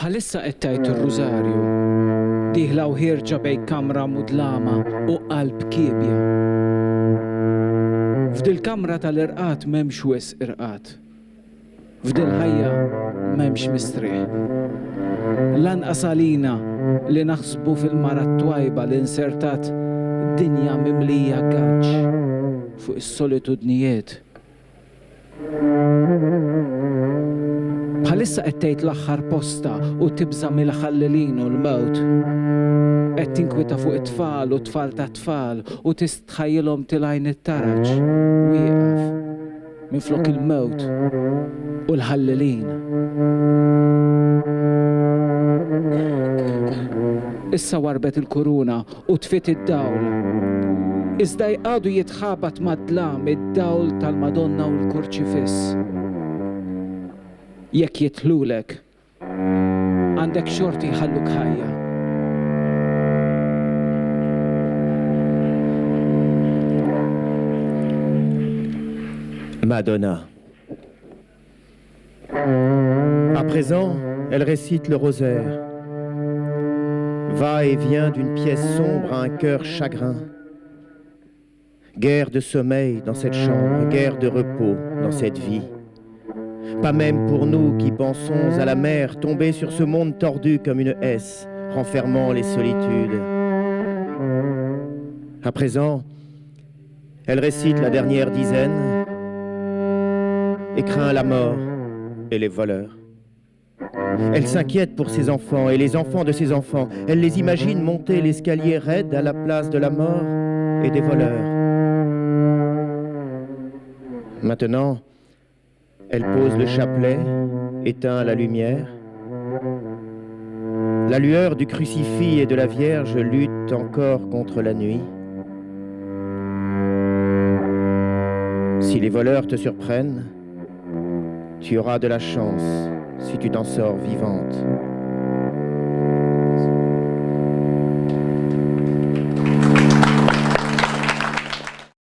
Bħalissa qed tgħid ir-Rużarju dieħla u ħierġa bejn kamra mudlama u qalb kiebja. F'dil kamra tal-irqat m'hemmx wisq irqat. F'dil ħajja m'hemmx mistrieħ. Lanqas għalina li naħsbu fil-mara twajba li insertat dinja mimlija gaġġ fuq is-solitudnijiet. Bħalissa qed tgħid l-aħħar posta u tibża mill-ħallelin u l-mewt. Qed tinkwita fuq it-tfal u tfal ta' tfal u tistħajjilhom tilgħin it-taraġ wieqaf minflok il-mewt u l-ħallelin. Issa warbet il-kuruna u tfit id-dawl. Iżda jqadu jitħabat mad-dlam id-dawl tal-Madonna u l-Kurċifiss. Jekk jitlulek, għandek xorti jħalluk ħajja. Madonna. À présent, elle récite le rosaire. Va et vient d'une pièce sombre à un cœur chagrin. Guerre de sommeil dans cette chambre, guerre de repos dans cette vie. Pas même pour nous qui pensons à la mer tombée sur ce monde tordu comme une S, renfermant les solitudes. À présent, elle récite la dernière dizaine et craint la mort et les voleurs. Elle s'inquiète pour ses enfants et les enfants de ses enfants. Elle les imagine monter l'escalier raide à la place de la mort et des voleurs. Maintenant, elle pose le chapelet, éteint la lumière. La lueur du crucifix et de la Vierge lutte encore contre la nuit. Si les voleurs te surprennent, tu auras de la chance si tu t'en sors vivante.